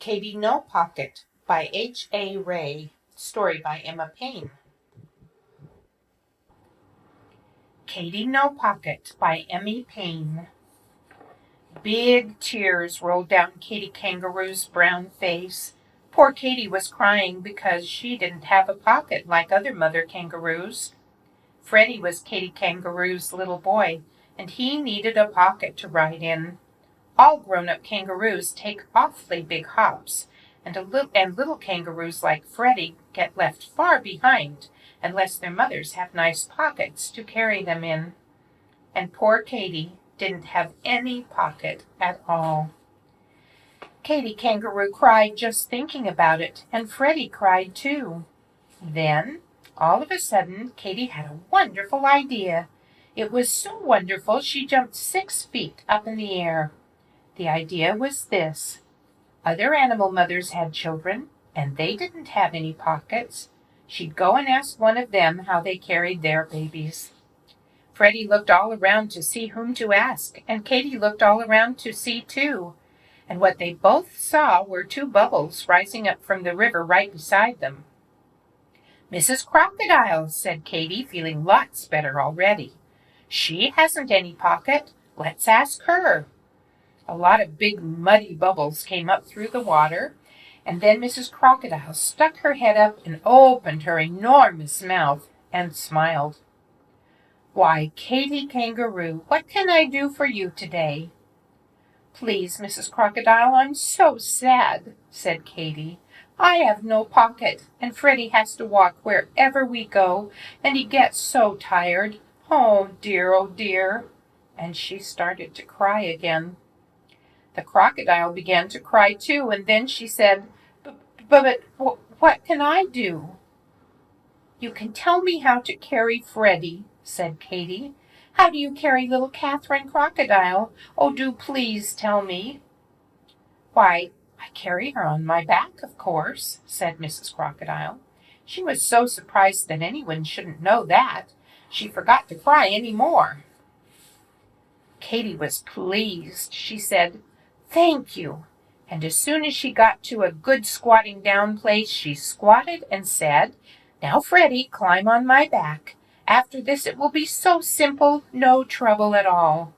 Katy No Pocket by H.A. Ray. Story by Emma Payne. Katy No Pocket by Emmy Payne. Big tears rolled down Katy Kangaroo's brown face. Poor Katy was crying because she didn't have a pocket like other mother kangaroos. Freddy was Katy Kangaroo's little boy, and he needed a pocket to ride in. All grown-up kangaroos take awfully big hops, and little kangaroos like Freddy get left far behind unless their mothers have nice pockets to carry them in. And poor Katy didn't have any pocket at all. Katy Kangaroo cried just thinking about it, and Freddy cried too. Then, all of a sudden, Katy had a wonderful idea. It was so wonderful she jumped 6 feet up in the air. The idea was this. Other animal mothers had children, and they didn't have any pockets. She'd go and ask one of them how they carried their babies. Freddy looked all around to see whom to ask, and Katy looked all around to see too. And what they both saw were 2 bubbles rising up from the river right beside them. "Mrs. Crocodile," said Katy, feeling lots better already. "She hasn't any pocket. Let's ask her." A lot of big muddy bubbles came up through the water, and then Mrs. Crocodile stuck her head up and opened her enormous mouth and smiled. "Why, Katy Kangaroo, what can I do for you today?" "Please, Mrs. Crocodile, I'm so sad," said Katy. "I have no pocket, and Freddy has to walk wherever we go, and he gets so tired. Oh dear, and she started to cry again. The crocodile began to cry too, and then she said, But what can I do?" "You can tell me how to carry Freddy," said Katy. "How do you carry little Catherine Crocodile? Oh, do please tell me." "Why, I carry her on my back, of course," said Mrs. Crocodile. She was so surprised that anyone shouldn't know that, she forgot to cry any more. Katy was pleased. She said, "Thank you." And as soon as she got to a good squatting down place, she squatted and said, "Now, Freddy, climb on my back. After this it will be so simple, no trouble at all."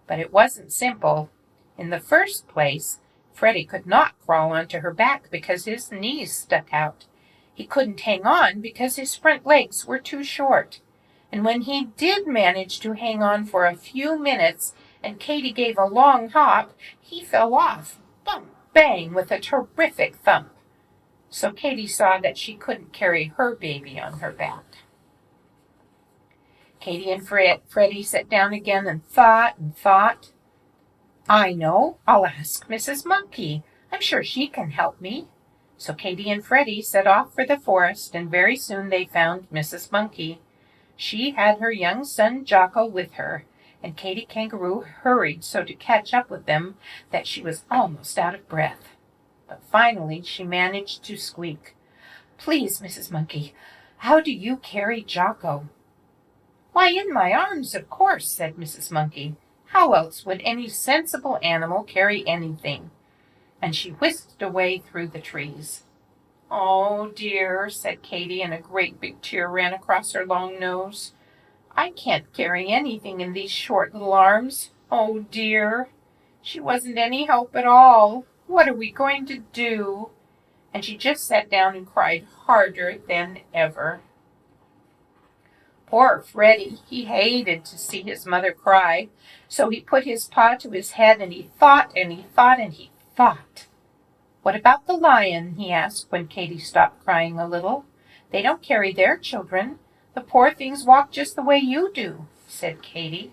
But it wasn't simple. In the first place, Freddy could not crawl onto her back because his knees stuck out. He couldn't hang on because his front legs were too short. And when he did manage to hang on for a few minutes, and Katy gave a long hop, he fell off, bump, bang, with a terrific thump. So Katy saw that she couldn't carry her baby on her back. Katy and Freddy sat down again and thought. "I know, I'll ask Mrs. Monkey. I'm sure she can help me." So Katy and Freddy set off for the forest, and very soon they found Mrs. Monkey. She had her young son Jocko with her, and Katy Kangaroo hurried so to catch up with them that she was almost out of breath. But finally she managed to squeak, "Please, Mrs. Monkey, how do you carry Jocko?" "Why, in my arms, of course," said Mrs. Monkey. "How else would any sensible animal carry anything?" And she whisked away through the trees. "Oh dear," said Katy, and a great big tear ran across her long nose. "I can't carry anything in these short little arms. Oh dear. She wasn't any help at all. What are we going to do?" And she just sat down and cried harder than ever. Poor Freddy, he hated to see his mother cry, so he put his paw to his head and he thought and he thought and he thought. "What about the lion?" he asked when Katy stopped crying a little. "They don't carry their children. The poor things walk just the way you do," said Katy.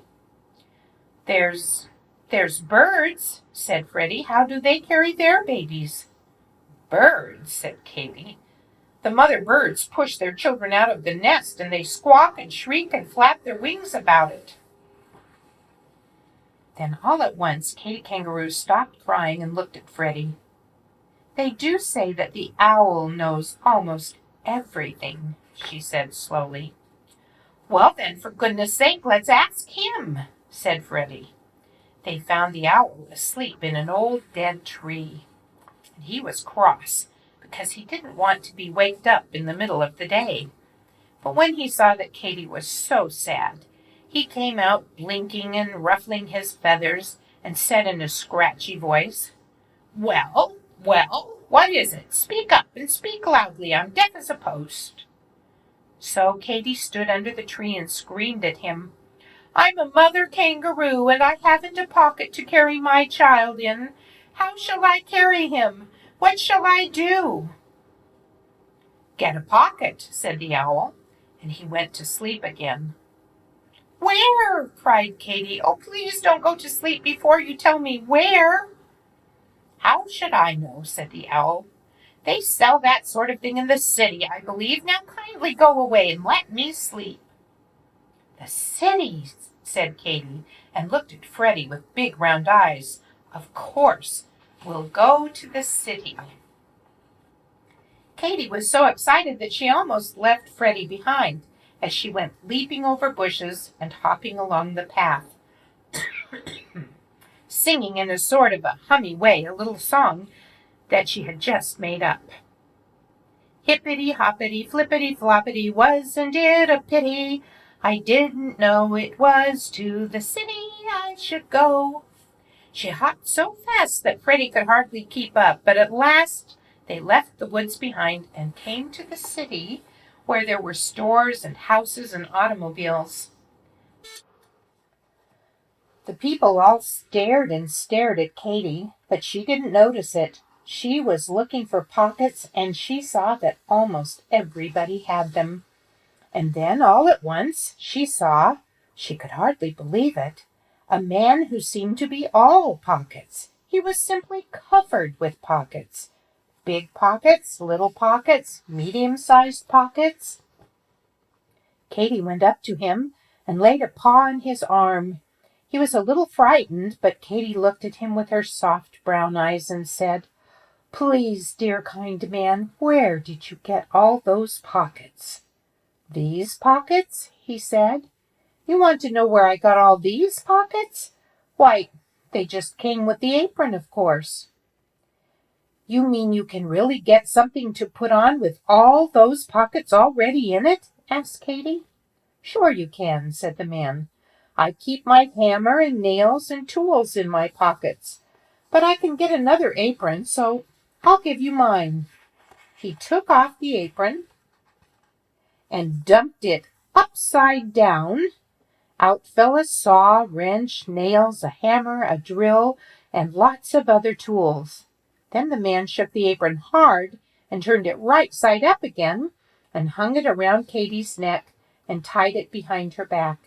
There's birds," said Freddy. "How do they carry their babies?" "Birds," said Katy. "The mother birds push their children out of the nest, and they squawk and shriek and flap their wings about it." Then all at once Katy Kangaroo stopped crying and looked at Freddy. "They do say that the owl knows almost everything," she said slowly. "Well then, for goodness sake, let's ask him," said Freddy. They found the owl asleep in an old dead tree. and he was cross because he didn't want to be waked up in the middle of the day. But when he saw that Katy was so sad, he came out blinking and ruffling his feathers and said in a scratchy voice, "Well, well, what is it? Speak up and speak loudly. I'm deaf as a post." So Katy stood under the tree and screamed at him, "I'm a mother kangaroo, and I haven't a pocket to carry my child in. How shall I carry him? What shall I do?" "Get a pocket," said the owl, and he went to sleep again. "Where?" cried Katy. "Oh, please don't go to sleep before you tell me where." "How should I know?" said the owl. "They sell that sort of thing in the city, I believe. Now kindly go away and let me sleep." "The city," said Katy, and looked at Freddy with big round eyes. "Of course, we'll go to the city." Katy was so excited that she almost left Freddy behind as she went leaping over bushes and hopping along the path, singing in a sort of a hummy way a little song that she had just made up. "Hippity hoppity flippity floppity, wasn't it a pity? I didn't know it was to the city I should go." She hopped so fast that Freddy could hardly keep up, but at last they left the woods behind and came to the city, where there were stores and houses and automobiles. The people all stared and stared at Katy, but she didn't notice it. She was looking for pockets, and she saw that almost everybody had them. And then, all at once, she could hardly believe it, a man who seemed to be all pockets. He was simply covered with pockets. Big pockets, little pockets, medium-sized pockets. Katy went up to him and laid a paw on his arm. He was a little frightened, but Katy looked at him with her soft brown eyes and said, "Please, dear kind man, where did you get all those pockets?" "These pockets?" he said. "You want to know where I got all these pockets? Why, they just came with the apron, of course." "You mean you can really get something to put on with all those pockets already in it?" asked Katy. "Sure you can," said the man. "I keep my hammer and nails and tools in my pockets, but I can get another apron, so I'll give you mine." He took off the apron and dumped it upside down. Out fell a saw, wrench, nails, a hammer, a drill, and lots of other tools. Then the man shook the apron hard and turned it right side up again and hung it around Katy's neck and tied it behind her back.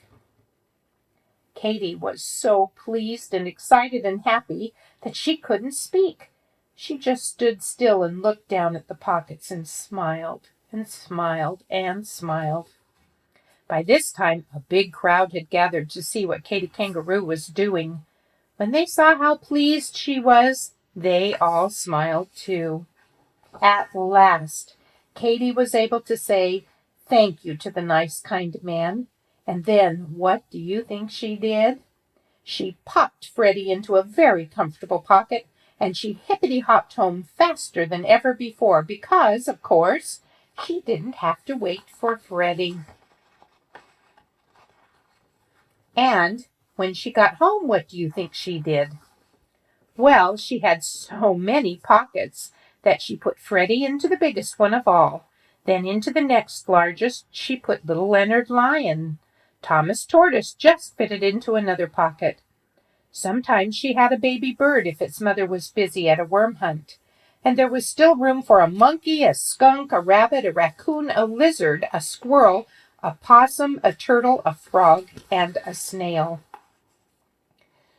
Katy was so pleased and excited and happy that she couldn't speak. She just stood still and looked down at the pockets and smiled and smiled and smiled. By this time, a big crowd had gathered to see what Katy Kangaroo was doing. When they saw how pleased she was, they all smiled too. At last, Katy was able to say thank you to the nice, kind man. And then, what do you think she did? She popped Freddy into a very comfortable pocket, and she hippity-hopped home faster than ever before because, of course, she didn't have to wait for Freddy. And when she got home, what do you think she did? Well, she had so many pockets that she put Freddy into the biggest one of all. Then into the next largest she put little Leonard Lion. Thomas Tortoise just fitted into another pocket. Sometimes she had a baby bird if its mother was busy at a worm hunt. And there was still room for a monkey, a skunk, a rabbit, a raccoon, a lizard, a squirrel, a possum, a turtle, a frog, and a snail.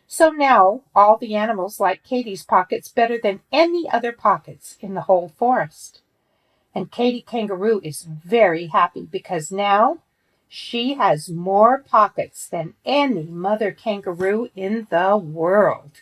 So now all the animals like Katy's pockets better than any other pockets in the whole forest. And Katy Kangaroo is very happy because now she has more pockets than any mother kangaroo in the world.